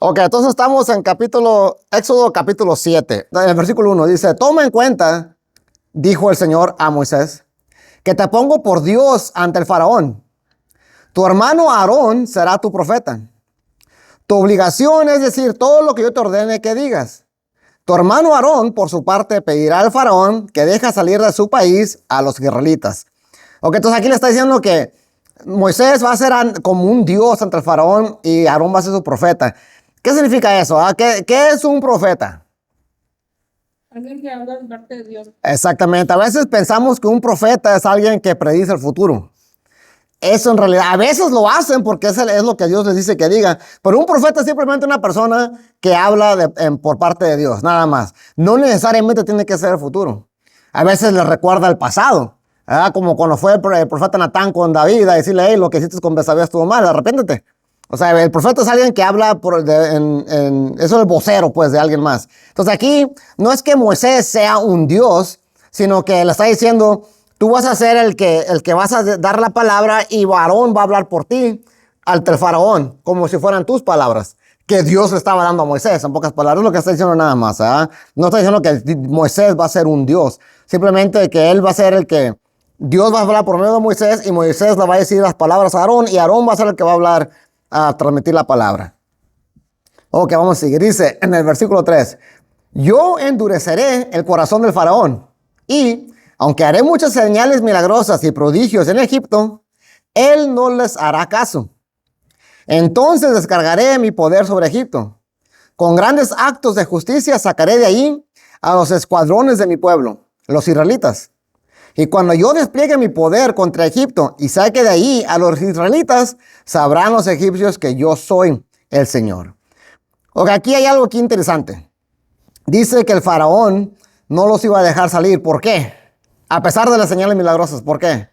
Ok, entonces estamos en Éxodo capítulo 7. En el versículo 1 dice: toma en cuenta, dijo el Señor a Moisés, que te pongo por Dios ante el faraón. Tu hermano Aarón será tu profeta. Tu obligación es decir todo lo que yo te ordene que digas. Tu hermano Aarón, por su parte, pedirá al faraón que deje salir de su país a los israelitas. Ok, entonces aquí le está diciendo que Moisés va a ser como un dios ante el faraón y Aarón va a ser su profeta. ¿Qué significa eso? ¿Qué es un profeta? Alguien que habla de parte de Dios. Exactamente. A veces pensamos que un profeta es alguien que predice el futuro. Eso en realidad, a veces lo hacen porque es lo que Dios les dice que digan. Pero un profeta es simplemente una persona que habla por parte de Dios, nada más. No necesariamente tiene que ser el futuro. A veces les recuerda el pasado. ¿Verdad? Como cuando fue el profeta Natán con David a decirle: hey, lo que hiciste con Betsabé estuvo mal, arrepéntete. O sea, el profeta es alguien que habla, eso es el vocero, pues, de alguien más. Entonces aquí no es que Moisés sea un Dios, sino que le está diciendo: tú vas a ser el que vas a dar la palabra y Aarón va a hablar por ti ante el faraón, como si fueran tus palabras, que Dios le estaba dando a Moisés. En pocas palabras, es lo que está diciendo nada más. ¿Eh? No está diciendo que Moisés va a ser un Dios, simplemente que él va a ser el que Dios va a hablar por medio de Moisés y Moisés le va a decir las palabras a Aarón y Aarón va a ser el que va a hablar, a transmitir la palabra. Ok, vamos a seguir. Dice en el versículo 3: yo endureceré el corazón del faraón y, aunque haré muchas señales milagrosas y prodigios en Egipto, él no les hará caso. Entonces descargaré mi poder sobre Egipto. Con grandes actos de justicia sacaré de ahí a los escuadrones de mi pueblo, los israelitas. Y cuando yo despliegue mi poder contra Egipto y saque de ahí a los israelitas, sabrán los egipcios que yo soy el Señor. Ok, aquí hay algo aquí interesante. Dice que el faraón no los iba a dejar salir. ¿Por qué? A pesar de las señales milagrosas. ¿Por qué?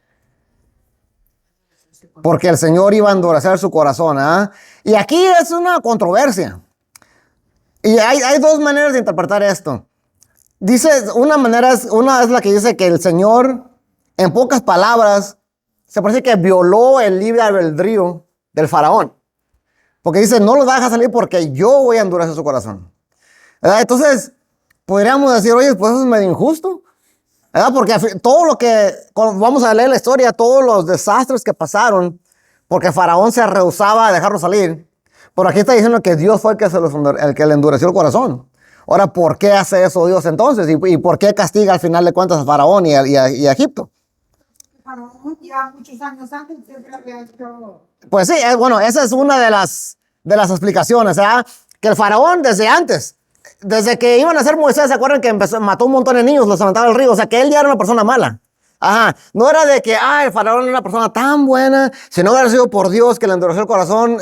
Porque el Señor iba a endurecer su corazón. Y aquí es una controversia. Y hay dos maneras de interpretar esto. Dice, una es la que dice que el Señor, en pocas palabras, se parece que violó el libre albedrío del faraón. Porque dice: no los deja salir porque yo voy a endurecer su corazón. ¿Verdad? Entonces, podríamos decir: oye, pues eso es medio injusto. ¿Verdad? Porque vamos a leer la historia, todos los desastres que pasaron, porque Faraón se rehusaba a dejarlos salir. Por aquí está diciendo que Dios fue el que le endureció el corazón. Ahora, ¿por qué hace eso Dios entonces? ¿Y por qué castiga al final de cuentas a Faraón y a Egipto? Faraón ya muchos años antes siempre había hecho. Pues sí, bueno, esa es una de las explicaciones, ¿verdad? Que el Faraón desde antes, desde que iban a ser Moisés, ¿se acuerdan que mató un montón de niños, los aventaba al río? O sea, que él ya era una persona mala. Ajá, no era de que, el faraón era una persona tan buena, si no hubiera sido por Dios que le endureció el corazón,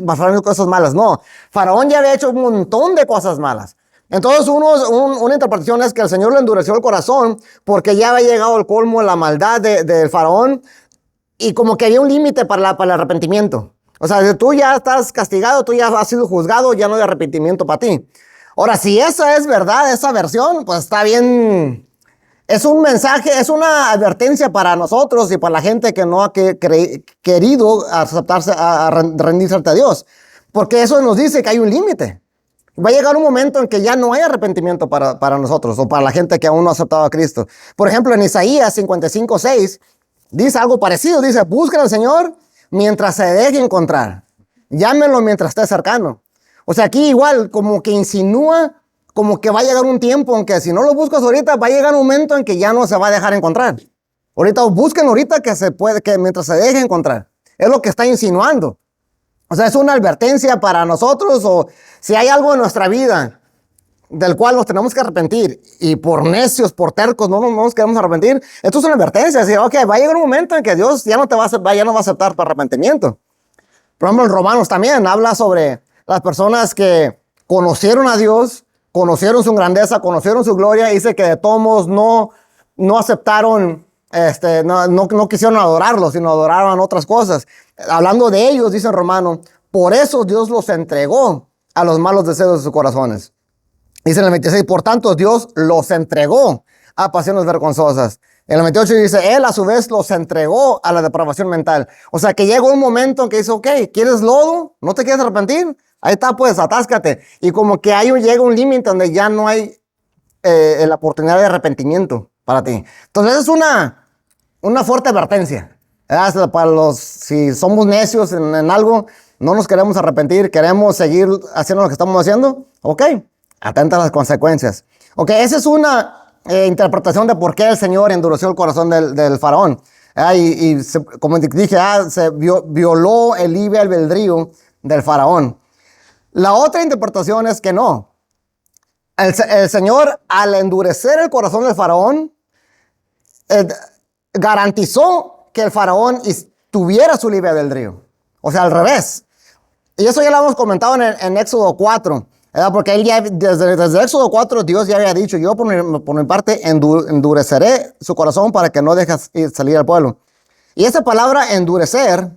faraón hizo cosas malas. No, faraón ya había hecho un montón de cosas malas. Entonces una interpretación es que el Señor le endureció el corazón porque ya había llegado al colmo de la maldad del faraón y como que había un límite para el arrepentimiento. O sea, tú ya estás castigado, tú ya has sido juzgado, ya no hay arrepentimiento para ti. Ahora, si esa es verdad, esa versión, pues está bien. Es un mensaje, es una advertencia para nosotros y para la gente que no ha querido aceptarse, a rendirse ante Dios. Porque eso nos dice que hay un límite. Va a llegar un momento en que ya no hay arrepentimiento para nosotros o para la gente que aún no ha aceptado a Cristo. Por ejemplo, en Isaías 55:6 dice algo parecido. Dice: busquen al Señor mientras se deje encontrar. Llámenlo mientras esté cercano. O sea, aquí igual como que insinúa como que va a llegar un tiempo en que si no lo buscas ahorita, va a llegar un momento en que ya no se va a dejar encontrar. Ahorita busquen ahorita que mientras se deje encontrar. Es lo que está insinuando. O sea, es una advertencia para nosotros, o si hay algo en nuestra vida del cual nos tenemos que arrepentir y por necios, por tercos, no nos queremos arrepentir. Esto es una advertencia. Así, ok, va a llegar un momento en que Dios ya no va a aceptar tu arrepentimiento. Por ejemplo, en Romanos también habla sobre las personas que conocieron a Dios, conocieron su grandeza, conocieron su gloria, y dice que de todos modos no aceptaron, no quisieron adorarlo, sino adoraron otras cosas. Hablando de ellos, dice Romano, por eso Dios los entregó a los malos deseos de sus corazones. Dice en el 26, por tanto Dios los entregó a pasiones vergonzosas. En el 28 dice, él a su vez los entregó a la depravación mental. O sea, que llegó un momento en que dice, ok, ¿quieres lodo? ¿No te quieres arrepentir? Ahí está, pues, atáscate. Y como que ahí llega un límite donde ya no hay la oportunidad de arrepentimiento para ti. Entonces es una fuerte advertencia. Para si somos necios en algo, no nos queremos arrepentir, queremos seguir haciendo lo que estamos haciendo, ok, atenta a las consecuencias. Ok, esa es una interpretación de por qué el Señor endureció el corazón del faraón. Como dije, se violó el libre albedrío del faraón. La otra interpretación es que no. El Señor, al endurecer el corazón del faraón, garantizó que el faraón tuviera su libre albedrío. O sea, al revés. Y eso ya lo hemos comentado en Éxodo 4, ¿verdad? Porque él ya, desde Éxodo 4, Dios ya había dicho, yo por mi parte endureceré su corazón para que no deje salir al pueblo. Y esa palabra endurecer,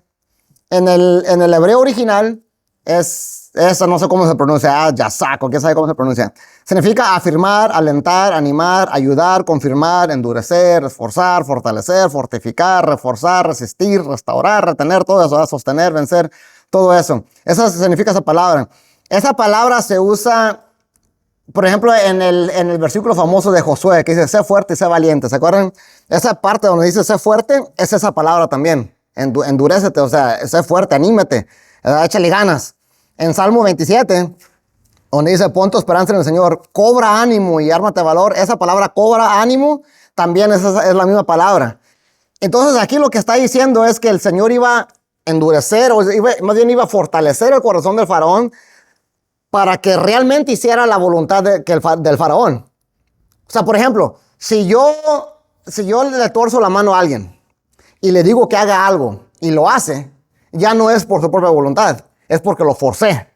en el hebreo original, esa no sé cómo se pronuncia, yasak, o quién sabe cómo se pronuncia. Significa afirmar, alentar, animar, ayudar, confirmar, endurecer, esforzar, fortalecer, fortificar, reforzar, resistir, restaurar, retener, todo eso, sostener, vencer, todo eso. Eso significa esa palabra. Esa palabra se usa, por ejemplo, en el versículo famoso de Josué, que dice, sé fuerte y sé valiente. ¿Se acuerdan? Esa parte donde dice, sé fuerte, es esa palabra también. Endurécete, o sea, sé fuerte, anímate, échale ganas. En Salmo 27, donde dice, pon tu esperanza en el Señor, cobra ánimo y ármate de valor. Esa palabra cobra ánimo también es la misma palabra. Entonces aquí lo que está diciendo es que el Señor iba a endurecer, más bien iba a fortalecer el corazón del faraón para que realmente hiciera la voluntad del faraón. O sea, por ejemplo, si yo le torzo la mano a alguien y le digo que haga algo y lo hace, ya no es por su propia voluntad, es porque lo forcé.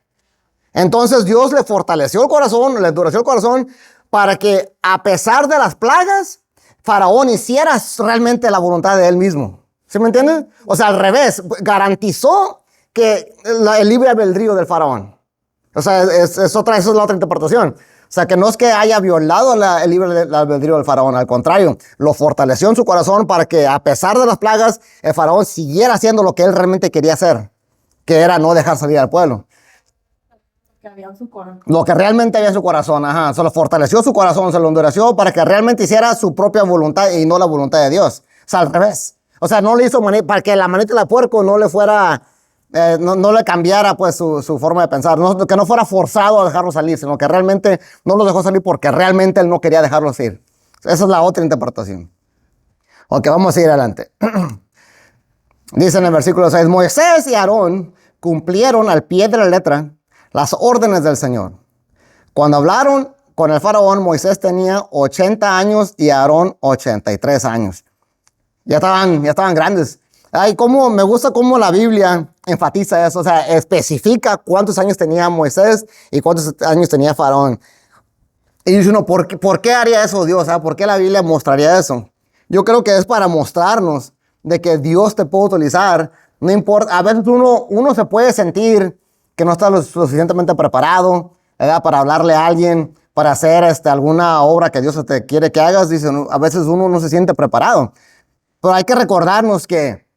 Entonces Dios le fortaleció el corazón, le endureció el corazón para que a pesar de las plagas, Faraón hiciera realmente la voluntad de él mismo. ¿Sí me entienden? O sea, al revés, garantizó que el libre albedrío del Faraón. O sea, esa es la otra interpretación. O sea, que no es que haya violado el libre albedrío del faraón, al contrario, lo fortaleció en su corazón para que a pesar de las plagas, el faraón siguiera haciendo lo que él realmente quería hacer, que era no dejar salir al pueblo. Lo que realmente había en su corazón, ajá. Se lo fortaleció su corazón, se lo endureció para que realmente hiciera su propia voluntad y no la voluntad de Dios. O sea, al revés. O sea, no le hizo para que la manita de puerco no le fuera... no le cambiara pues su forma de pensar, que no fuera forzado a dejarlo salir, sino que realmente no lo dejó salir porque realmente él no quería dejarlo ir. Esa es la otra interpretación. Ok, vamos a seguir adelante. Dice en el versículo 6, Moisés y Aarón cumplieron al pie de la letra las órdenes del Señor. Cuando hablaron con el faraón, Moisés tenía 80 años y Aarón 83 años. Ya estaban grandes. Ay, me gusta cómo la Biblia enfatiza eso, o sea, especifica cuántos años tenía Moisés y cuántos años tenía Faraón. Y dice uno, ¿por qué haría eso Dios? ¿Por qué la Biblia mostraría eso? Yo creo que es para mostrarnos de que Dios te puede utilizar. No importa, a veces uno se puede sentir que no está lo suficientemente preparado, ¿verdad? Para hablarle a alguien, para hacer alguna obra que Dios te quiere que hagas. Dice, a veces uno no se siente preparado. Pero hay que recordarnos que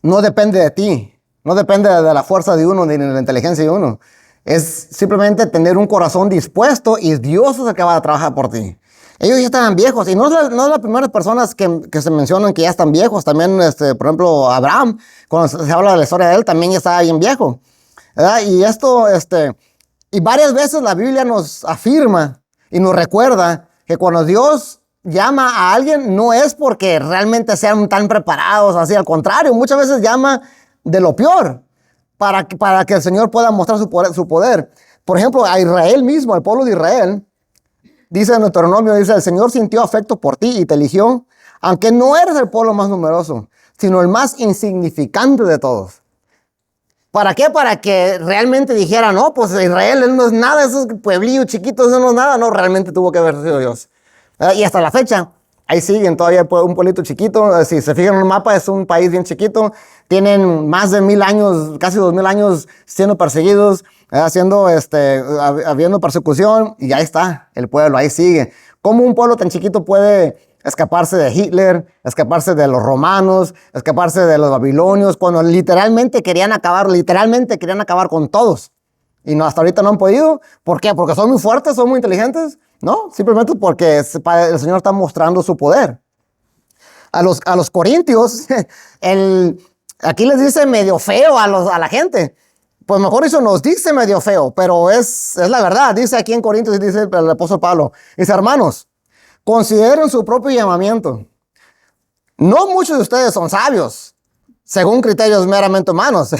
no depende de ti, no depende de la fuerza de uno ni de la inteligencia de uno. Es simplemente tener un corazón dispuesto y Dios es el que va a trabajar por ti. Ellos ya estaban viejos y no es las primeras personas que se mencionan que ya están viejos. También, por ejemplo, Abraham, cuando se habla de la historia de él, también ya estaba bien viejo, ¿verdad? Y varias veces la Biblia nos afirma y nos recuerda que cuando Dios llama a alguien no es porque realmente sean tan preparados, así al contrario, muchas veces llama de lo peor para que el Señor pueda mostrar su poder. Por ejemplo, a Israel mismo, al pueblo de Israel, dice en Deuteronomio, dice, el Señor sintió afecto por ti y te eligió, aunque no eres el pueblo más numeroso, sino el más insignificante de todos. ¿Para qué? Para que realmente dijera, no, pues Israel él no es nada, esos pueblillos chiquitos, eso no es nada. No, realmente tuvo que haber sido Dios. Y hasta la fecha, ahí siguen todavía un pueblito chiquito. Si se fijan en el mapa, es un país bien chiquito. Tienen más de 1000 años, casi 2000 años siendo perseguidos, habiendo persecución. Y ahí está el pueblo, ahí sigue. ¿Cómo un pueblo tan chiquito puede escaparse de Hitler, escaparse de los romanos, escaparse de los babilonios, cuando literalmente querían acabar con todos. Y no, hasta ahorita no han podido. ¿Por qué? ¿Porque son muy fuertes, son muy inteligentes? No, simplemente porque el Señor está mostrando su poder. A los corintios, aquí les dice medio feo a la gente. Pues mejor eso nos dice medio feo, pero es la verdad. Dice aquí en Corintios, dice el apóstol Pablo, dice, hermanos, consideren su propio llamamiento. No muchos de ustedes son sabios, según criterios meramente humanos.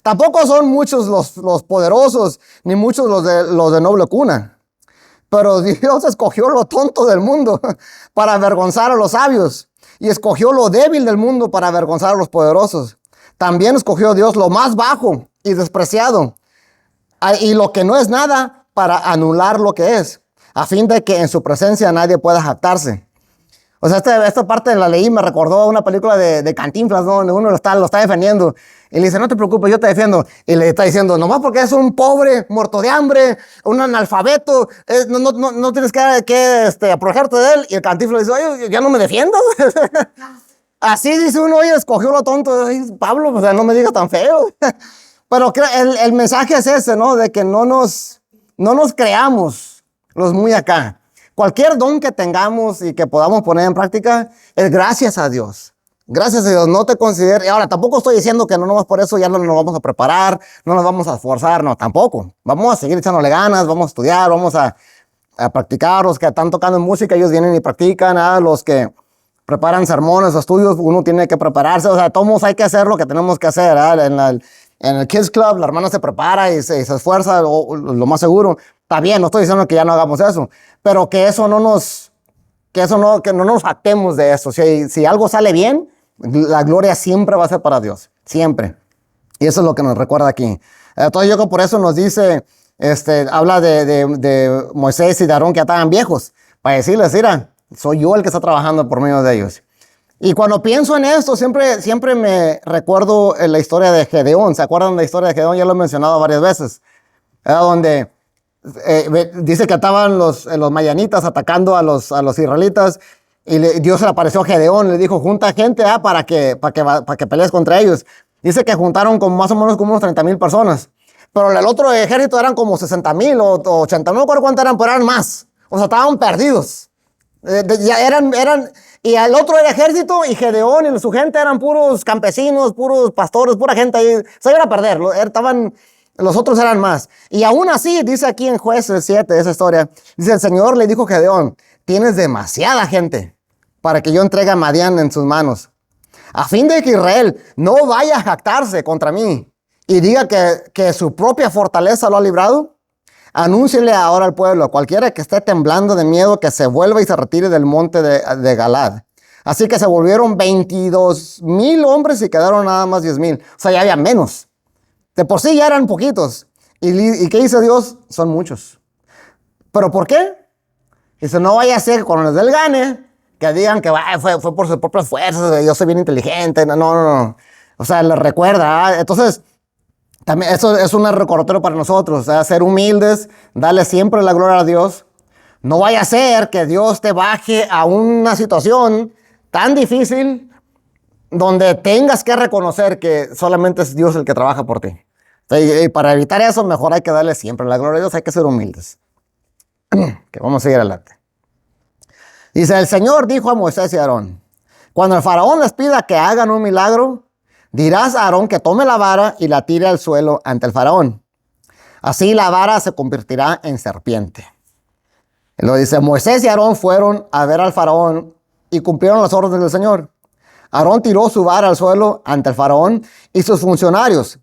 Tampoco son muchos los poderosos, ni muchos los de noble cuna. Pero Dios escogió lo tonto del mundo para avergonzar a los sabios, y escogió lo débil del mundo para avergonzar a los poderosos. También escogió Dios lo más bajo y despreciado, y lo que no es nada, para anular lo que es, a fin de que en su presencia nadie pueda jactarse. O sea, esta parte de la leí me recordó a una película de Cantinflas, ¿no? Donde uno lo está defendiendo. Y le dice, no te preocupes, yo te defiendo. Y le está diciendo, nomás porque es un pobre, muerto de hambre, un analfabeto, no tienes que aprovecharte de él. Y el Cantinflas dice, oye, ya no me defiendas. Así dice uno, oye, escogió lo tonto. Ay, Pablo, o sea, no me digas tan feo. Pero el mensaje es ese, ¿no? De que no nos creamos los muy acá. Cualquier don que tengamos y que podamos poner en práctica es gracias a Dios. Gracias a Dios, no te consideres. Ahora, tampoco estoy diciendo que no nomás por eso ya no nos vamos a preparar, no nos vamos a esforzar, no, tampoco. Vamos a seguir echándole ganas, vamos a estudiar, vamos a practicar. Los que están tocando en música, ellos vienen y practican. Los que preparan sermones o estudios, uno tiene que prepararse. O sea, todos hay que hacer lo que tenemos que hacer. En el Kids Club, la hermana se prepara y se esfuerza, lo más seguro. Está bien, no estoy diciendo que ya no hagamos eso, pero que no nos jactemos de eso. Si algo sale bien, la gloria siempre va a ser para Dios, siempre. Y eso es lo que nos recuerda aquí. Entonces yo creo que por eso nos dice, habla de Moisés y de Aarón que ya estaban viejos, para decirles, mira, soy yo el que está trabajando por medio de ellos. Y cuando pienso en esto, siempre me recuerdo la historia de Gedeón. ¿Se acuerdan de la historia de Gedeón? Ya lo he mencionado varias veces. Donde dice que estaban los madianitas atacando a los israelitas, y Dios se le apareció a Gedeón, le dijo, junta gente para que pelees contra ellos. Dice que juntaron más o menos como unos 30,000 personas, pero el otro ejército eran como 60,000 o 80, no me acuerdo cuánto eran, pero eran más. O sea, estaban perdidos. Ya eran, y el otro era ejército, y Gedeón y su gente eran puros campesinos, puros pastores, pura gente ahí. Se iban a perder, los otros eran más. Y aún así, dice aquí en Jueces 7, esa historia, dice, el Señor le dijo a Gedeón, tienes demasiada gente para que yo entregue a Madián en sus manos, a fin de que Israel no vaya a jactarse contra mí y diga que su propia fortaleza lo ha librado. Anúnciele ahora al pueblo, cualquiera que esté temblando de miedo, que se vuelva y se retire del monte de Galad. Así que se volvieron 22,000 hombres y quedaron nada más 10,000. O sea, ya había menos. De por sí ya eran poquitos. ¿Y qué dice Dios? Son muchos. ¿Pero por qué? Dice, no vaya a ser que cuando les dé el gane, que digan que fue por sus propias fuerzas, yo soy bien inteligente. No. O sea, les recuerda. Entonces, también eso es un recordatorio para nosotros. Ser humildes, darle siempre la gloria a Dios. No vaya a ser que Dios te baje a una situación tan difícil donde tengas que reconocer que solamente es Dios el que trabaja por ti. Y para evitar eso, mejor hay que darle siempre la gloria a Dios, hay que ser humildes. Que vamos a seguir adelante. Dice, el Señor dijo a Moisés y a Aarón, cuando el faraón les pida que hagan un milagro, dirás a Aarón que tome la vara y la tire al suelo ante el faraón. Así la vara se convertirá en serpiente. Y lo dice, Moisés y Aarón fueron a ver al faraón y cumplieron las órdenes del Señor. Aarón tiró su vara al suelo ante el faraón y sus funcionarios.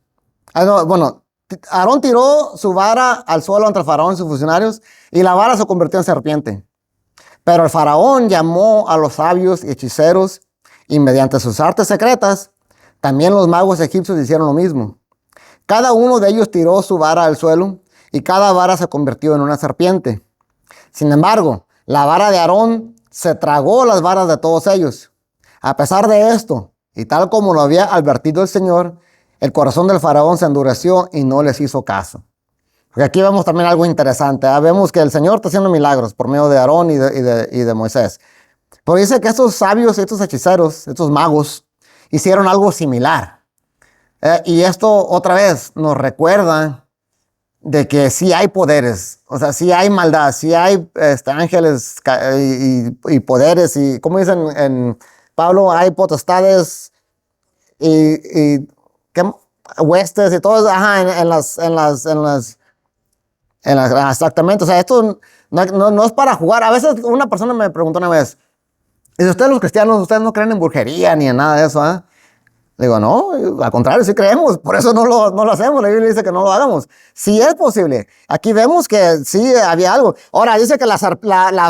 Aarón tiró su vara al suelo ante el faraón y sus funcionarios, y la vara se convirtió en serpiente. Pero el faraón llamó a los sabios y hechiceros, y mediante sus artes secretas, también los magos egipcios hicieron lo mismo. Cada uno de ellos tiró su vara al suelo, y cada vara se convirtió en una serpiente. Sin embargo, la vara de Aarón se tragó las varas de todos ellos. A pesar de esto, y tal como lo había advertido el Señor, el corazón del faraón se endureció y no les hizo caso. Porque aquí vemos también algo interesante. Vemos que el Señor está haciendo milagros por medio de Aarón y de Moisés. Pero dice que estos sabios, estos hechiceros, estos magos, hicieron algo similar. Y esto otra vez nos recuerda de que sí hay poderes, o sea, sí hay maldad, sí hay ángeles y poderes, y como dicen en Pablo, hay potestades ¿qué? Huestes y todo, ajá, exactamente. O sea, esto no es para jugar. A veces una persona me preguntó una vez, dice, ustedes los cristianos, ustedes no creen en brujería ni en nada de eso, ¿ah? Le digo, no, al contrario, sí creemos, por eso no lo hacemos. La Biblia dice que no lo hagamos. Sí es posible. Aquí vemos que sí había algo. Ahora, dice que la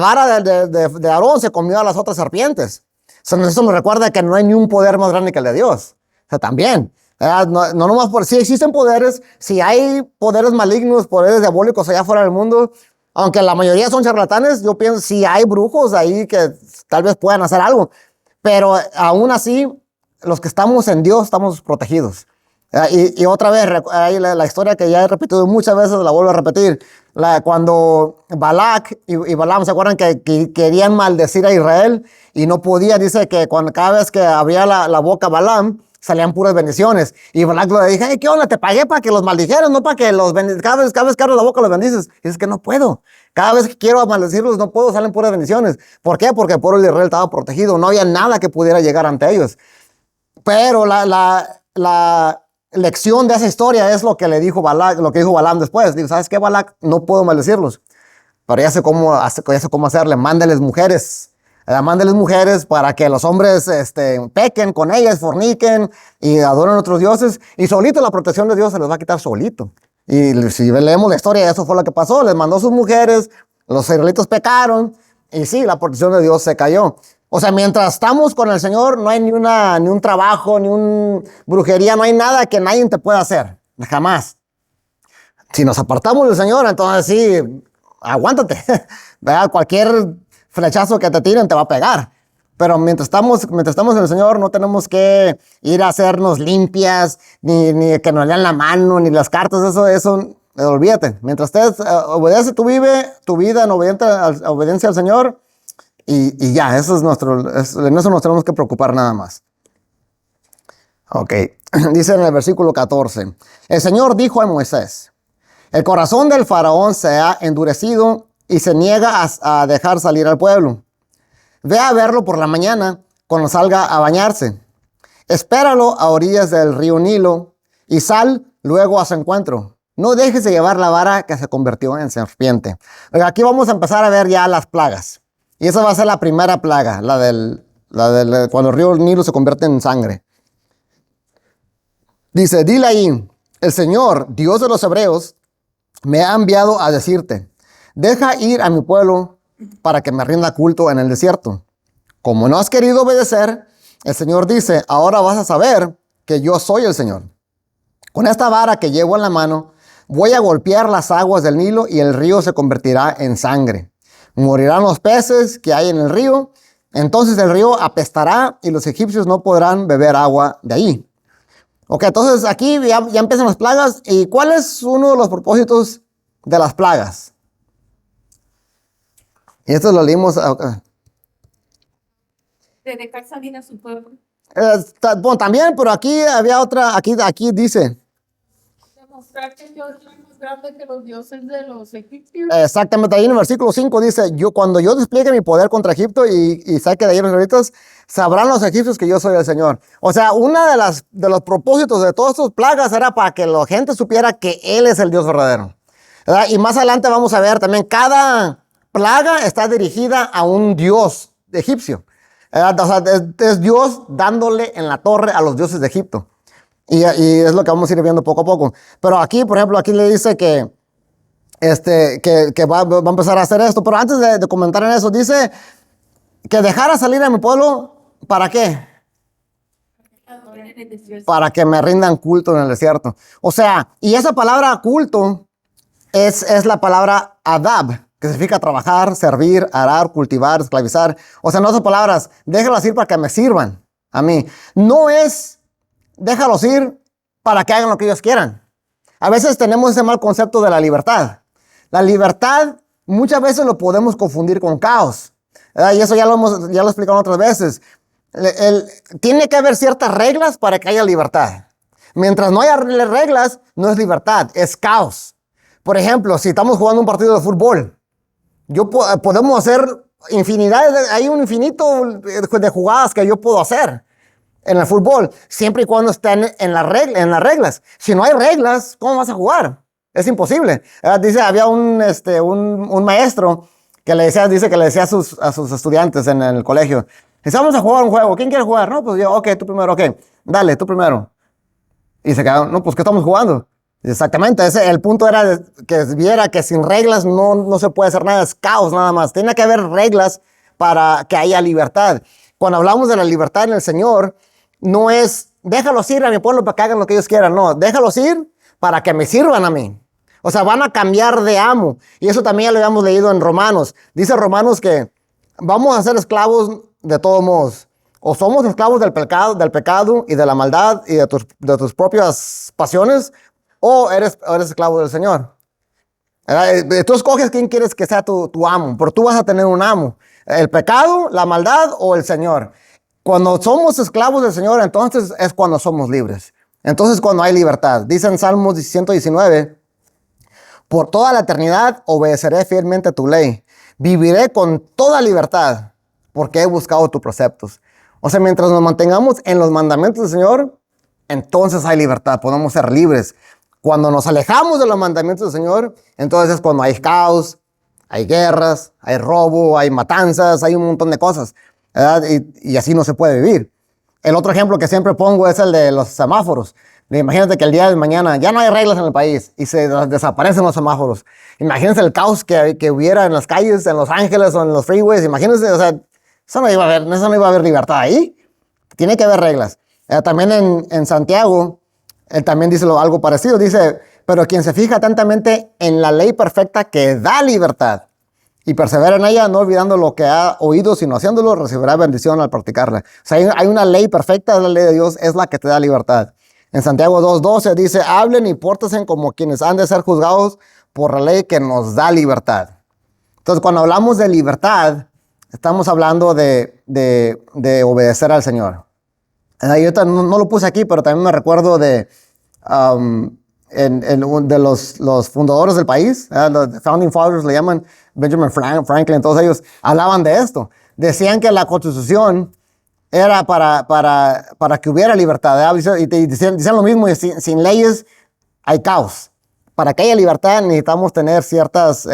vara de Aarón se comió a las otras serpientes. Eso me recuerda que no hay ni un poder más grande que el de Dios. O sea, también. No nomás por si existen poderes, si hay poderes malignos, poderes diabólicos allá fuera del mundo, aunque la mayoría son charlatanes, yo pienso si hay brujos ahí que tal vez puedan hacer algo. Pero aún así, los que estamos en Dios estamos protegidos. Y otra vez, ahí la historia que ya he repetido muchas veces, la vuelvo a repetir. Cuando Balac y Balaam, ¿se acuerdan que querían maldecir a Israel y no podían? Dice que cada vez que abría la boca Balaam, salían puras bendiciones. Y Balac le dije, hey, ¿qué onda? Te pagué para que los maldijeras, no para que los cada vez que abres la boca los bendices. Y dices que no puedo. Cada vez que quiero maldecirlos no puedo, salen puras bendiciones. ¿Por qué? Porque el pueblo de Israel estaba protegido. No había nada que pudiera llegar ante ellos. Pero la lección de esa historia es lo que le dijo Balac, lo que dijo Balaam después. Digo, ¿sabes qué, Balac? No puedo maldecirlos. Pero ya sé cómo hacerle. Mándeles mujeres. Mándeles mujeres para que los hombres pequen con ellas, forniquen y adoren a otros dioses. Y solito la protección de Dios se les va a quitar solito. Y si leemos la historia, eso fue lo que pasó. Les mandó sus mujeres, los israelitas pecaron. Y sí, la protección de Dios se cayó. O sea, mientras estamos con el Señor, no hay ni un trabajo, ni una brujería, no hay nada que nadie te pueda hacer. Jamás. Si nos apartamos del Señor, entonces sí, aguántate. ¿Verdad? Cualquier flechazo que te tiren te va a pegar. Pero mientras estamos en el Señor, no tenemos que ir a hacernos limpias, ni que nos lean la mano, ni las cartas, eso olvídate. Mientras estés, obedece tu vida en obediencia al Señor, y ya, en eso nos tenemos que preocupar nada más. Ok, dice en el versículo 14, el Señor dijo a Moisés, el corazón del faraón se ha endurecido y se niega a dejar salir al pueblo. Ve a verlo por la mañana cuando salga a bañarse. Espéralo a orillas del río Nilo y sal luego a su encuentro. No dejes de llevar la vara que se convirtió en serpiente. Aquí vamos a empezar a ver ya las plagas. Y esa va a ser la primera plaga, cuando el río Nilo se convierte en sangre. Dice, dile ahí, el Señor, Dios de los hebreos, me ha enviado a decirte, deja ir a mi pueblo para que me rinda culto en el desierto. Como no has querido obedecer, el Señor dice, ahora vas a saber que yo soy el Señor. Con esta vara que llevo en la mano, voy a golpear las aguas del Nilo y el río se convertirá en sangre. Morirán los peces que hay en el río, entonces el río apestará y los egipcios no podrán beber agua de ahí. Ok, entonces aquí ya empiezan las plagas. ¿Y cuál es uno de los propósitos de las plagas? Y esto lo leímos. De dejar salir a su pueblo. Bueno, también, pero aquí había otra, aquí dice. Demostrar que Dios es más grande que los dioses de los egipcios. Exactamente, ahí en el versículo 5 dice, cuando yo despliegue mi poder contra Egipto y saque de ahí los israelitas, sabrán los egipcios que yo soy el Señor. O sea, una de los propósitos de todas estas plagas era para que la gente supiera que Él es el Dios verdadero. ¿Verdad? Y más adelante vamos a ver también, cada plaga está dirigida a un dios egipcio. O sea, es Dios dándole en la torre a los dioses de Egipto. Y es lo que vamos a ir viendo poco a poco. Pero aquí, por ejemplo, aquí le dice que va a empezar a hacer esto. Pero antes de comentar en eso, dice que dejara salir a mi pueblo, ¿para qué? Para que me rindan culto en el desierto. O sea, y esa palabra culto es la palabra adab, que significa trabajar, servir, arar, cultivar, esclavizar. O sea, no son palabras, déjalos ir para que me sirvan a mí. No es déjalos ir para que hagan lo que ellos quieran. A veces tenemos ese mal concepto de la libertad. La libertad muchas veces lo podemos confundir con caos. ¿verdad? Y eso ya lo explicado otras veces. Tiene que haber ciertas reglas para que haya libertad. Mientras no haya reglas, no es libertad, es caos. Por ejemplo, si estamos jugando un partido de fútbol, podemos hacer hay un infinito de jugadas que yo puedo hacer en el fútbol, siempre y cuando estén en las reglas. Si no hay reglas, ¿cómo vas a jugar? Es imposible. Había un maestro que dice que le decía a sus estudiantes en el colegio, dice, vamos a jugar un juego, ¿quién quiere jugar? No, pues yo, ok, tú primero, ok, dale, tú primero. Y se quedaron, no, pues ¿qué estamos jugando? Exactamente, el punto era que viera que sin reglas no se puede hacer nada, es caos nada más. Tiene que haber reglas para que haya libertad. Cuando hablamos de la libertad en el Señor, no es déjalos ir a mi pueblo para que hagan lo que ellos quieran, no, déjalos ir para que me sirvan a mí. O sea, van a cambiar de amo. Y eso también ya lo habíamos leído en Romanos. Dice Romanos que vamos a ser esclavos de todos modos. O somos esclavos del pecado y de la maldad y de tus propias pasiones, o eres esclavo del Señor. Tú escoges quién quieres que sea tu amo, pero tú vas a tener un amo. El pecado, la maldad o el Señor. Cuando somos esclavos del Señor, entonces es cuando somos libres. Entonces cuando hay libertad. Dice en Salmos 119, por toda la eternidad obedeceré fielmente tu ley. Viviré con toda libertad porque he buscado tus preceptos. O sea, mientras nos mantengamos en los mandamientos del Señor, entonces hay libertad, podemos ser libres. Cuando nos alejamos de los mandamientos del Señor, entonces es cuando hay caos, hay guerras, hay robo, hay matanzas, hay un montón de cosas, ¿verdad? Y así no se puede vivir. El otro ejemplo que siempre pongo es el de los semáforos. Imagínate que el día de mañana ya no hay reglas en el país y se desaparecen los semáforos. Imagínense el caos que hubiera en las calles, en Los Ángeles o en los freeways. Imagínense, o sea, eso no iba a haber libertad ahí. Tiene que haber reglas. También en Santiago, él también dice algo parecido. Dice, pero quien se fija atentamente en la ley perfecta que da libertad y persevera en ella, no olvidando lo que ha oído, sino haciéndolo, recibirá bendición al practicarla. O sea, hay una ley perfecta, la ley de Dios es la que te da libertad. En Santiago 2:12 dice, hablen y pórtense como quienes han de ser juzgados por la ley que nos da libertad. Entonces, cuando hablamos de libertad, estamos hablando de obedecer al Señor. Yo no lo puse aquí, pero también me recuerdo de los fundadores del país, los Founding Fathers le llaman, Benjamin Franklin, todos ellos hablaban de esto. Decían que la Constitución era para que hubiera libertad. Y decían lo mismo, y sin leyes hay caos. Para que haya libertad necesitamos tener ciertos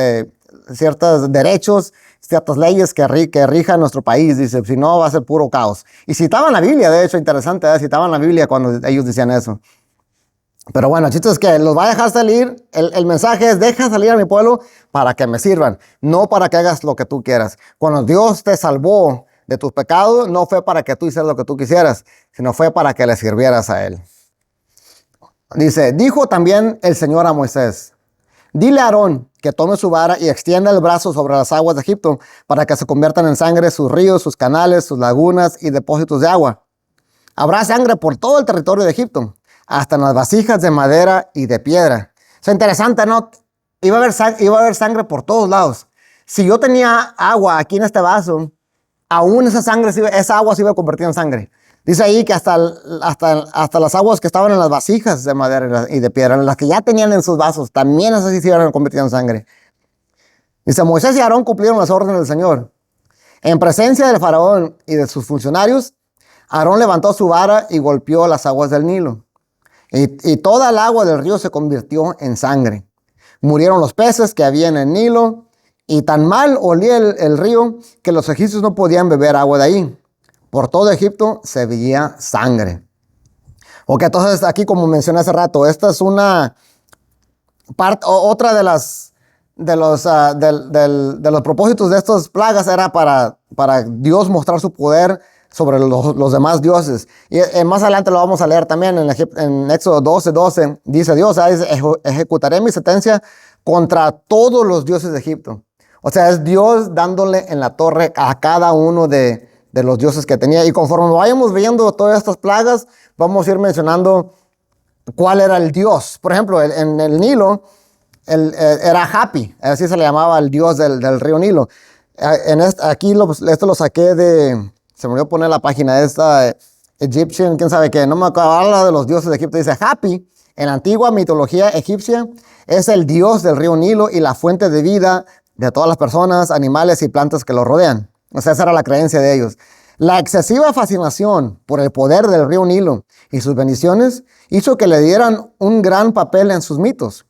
derechos, ciertas leyes que rijan nuestro país. Dice, si no va a ser puro caos. Y citaban la Biblia, de hecho, interesante, citaban la Biblia cuando ellos decían eso. Pero bueno, el chiste es que los va a dejar salir. El mensaje es, deja salir a mi pueblo para que me sirvan, no para que hagas lo que tú quieras. Cuando Dios te salvó de tus pecados, no fue para que tú hicieras lo que tú quisieras, sino fue para que le sirvieras a Él. Dice, dijo también el Señor a Moisés, dile a Aarón que tome su vara y extienda el brazo sobre las aguas de Egipto para que se conviertan en sangre sus ríos, sus canales, sus lagunas y depósitos de agua. Habrá sangre por todo el territorio de Egipto, hasta en las vasijas de madera y de piedra. Es interesante, ¿no? Iba a haber sangre por todos lados. Si yo tenía agua aquí en este vaso, aún esa agua se iba a convertir en sangre. Dice ahí que hasta las aguas que estaban en las vasijas de madera y de piedra, las que ya tenían en sus vasos, también esas sí se iban a convertir en sangre. Dice, Moisés y Aarón cumplieron las órdenes del Señor. En presencia del faraón y de sus funcionarios, Aarón levantó su vara y golpeó las aguas del Nilo. Y toda el agua del río se convirtió en sangre. Murieron los peces que había en el Nilo, y tan mal olía el río que los egipcios no podían beber agua de ahí. Por todo Egipto se veía sangre. Ok, entonces aquí, como mencioné hace rato, esta es una parte, otra de los propósitos de estas plagas era para Dios mostrar su poder sobre los demás dioses. Y más adelante lo vamos a leer también en Éxodo 12:12. Dice Dios, ejecutaré mi sentencia contra todos los dioses de Egipto. O sea, es Dios dándole en la torre a cada uno de los dioses que tenía. Y conforme vayamos viendo todas estas plagas, vamos a ir mencionando cuál era el dios. Por ejemplo, en el Nilo, era Hapi, así se le llamaba el dios del río Nilo. Esto lo saqué se me olvidó poner la página esta, Egyptian, quién sabe qué, no me acuerdo, habla de los dioses de Egipto. Dice, Hapi, en la antigua mitología egipcia, es el dios del río Nilo y la fuente de vida de todas las personas, animales y plantas que lo rodean. O sea, esa era la creencia de ellos. La excesiva fascinación por el poder del río Nilo y sus bendiciones hizo que le dieran un gran papel en sus mitos.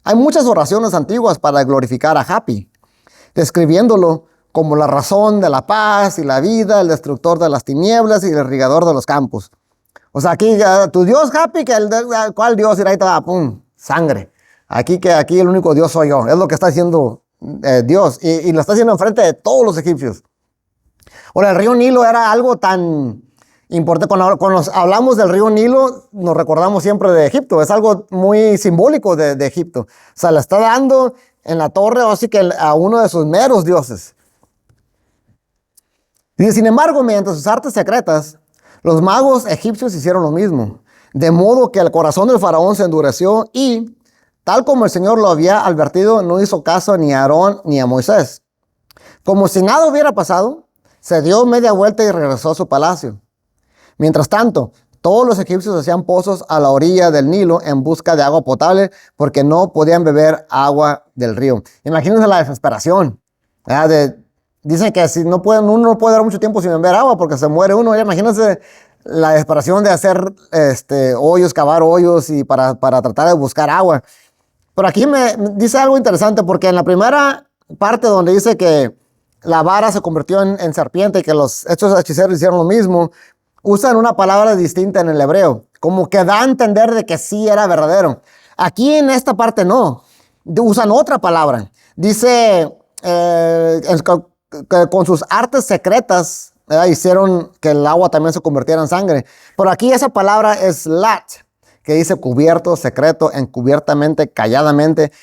Hay muchas oraciones antiguas para glorificar a Hapi, describiéndolo como la razón de la paz y la vida, el destructor de las tinieblas y el irrigador de los campos. O sea, aquí, tu Dios Hapi, ¿cuál Dios? Y ahí está, pum, sangre. Aquí el único Dios soy yo. Es lo que está haciendo Dios. Y lo está haciendo enfrente de todos los egipcios. Ahora, el río Nilo era algo tan importante. Cuando hablamos del río Nilo, nos recordamos siempre de Egipto. Es algo muy simbólico de Egipto. O sea, le está dando en la torre, así que a uno de sus meros dioses. Y sin embargo, mediante sus artes secretas, los magos egipcios hicieron lo mismo. De modo que el corazón del faraón se endureció y, tal como el Señor lo había advertido, no hizo caso ni a Aarón ni a Moisés. Como si nada hubiera pasado, se dio media vuelta y regresó a su palacio. Mientras tanto, todos los egipcios hacían pozos a la orilla del Nilo en busca de agua potable porque no podían beber agua del río. Imagínense la desesperación. Dicen que si uno no puede dar mucho tiempo sin beber agua porque se muere uno. Imagínense la desesperación de hacer hoyos, cavar hoyos y para tratar de buscar agua. Pero aquí me dice algo interesante porque en la primera parte donde dice que la vara se convirtió en serpiente y que estos hechiceros hicieron lo mismo, usan una palabra distinta en el hebreo, como que da a entender de que sí era verdadero. Aquí en esta parte no, usan otra palabra. Dice que con sus artes secretas hicieron que el agua también se convirtiera en sangre. Pero aquí esa palabra es lat, que dice cubierto, secreto, encubiertamente, calladamente.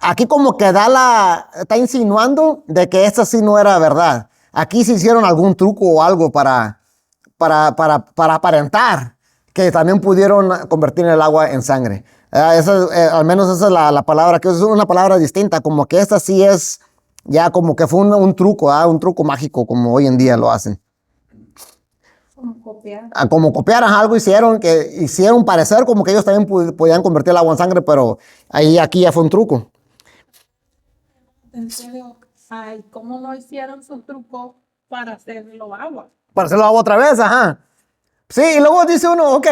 Aquí como que está insinuando de que esta sí no era verdad. Aquí se hicieron algún truco o algo para aparentar que también pudieron convertir el agua en sangre. Al menos esa es la palabra, que es una palabra distinta, como que esta sí es ya como que fue un truco, un truco mágico como hoy en día lo hacen. Como copiar algo hicieron parecer como que ellos también podían convertir el agua en sangre, pero aquí ya fue un truco. En serio, ay, ¿cómo no hicieron su truco para hacerlo agua? Para hacerlo agua otra vez, ajá. Sí, y luego dice uno, ok,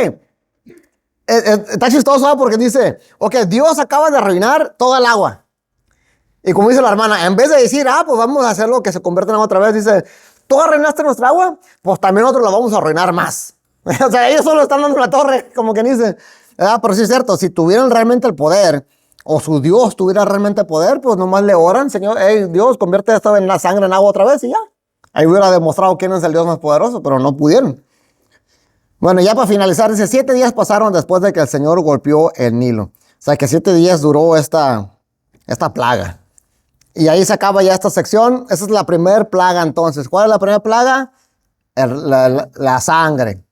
está chistoso porque dice, ok, Dios acaba de arruinar toda el agua. Y como dice la hermana, en vez de decir, pues vamos a hacerlo que se convierta en agua otra vez, dice, tú arruinaste nuestra agua, pues también nosotros la vamos a arruinar más. O sea, ellos solo están dando la torre, como que dice. Pero sí es cierto, si tuvieran realmente el poder, o su Dios tuviera realmente poder, pues nomás le oran, Señor, hey, Dios, convierte esta en la sangre en agua otra vez y ya. Ahí hubiera demostrado quién es el Dios más poderoso, pero no pudieron. Bueno, ya para finalizar, dice, 7 días pasaron después de que el Señor golpeó el Nilo. O sea, que 7 días duró esta plaga. Y ahí se acaba ya esta sección. Esa es la primera plaga entonces. ¿Cuál es la primera plaga? La sangre.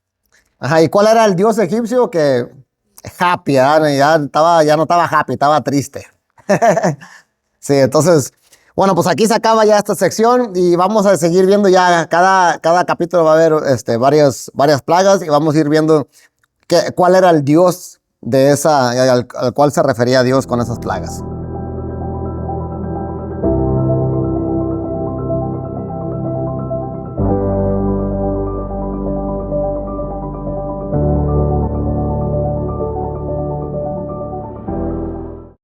Ajá, ¿y cuál era el dios egipcio? Que Hapi, ya no estaba happy, estaba triste. Sí, entonces, bueno, pues aquí se acaba ya esta sección y vamos a seguir viendo ya cada capítulo va a haber varias plagas y vamos a ir viendo cuál era el dios de al cual se refería Dios con esas plagas.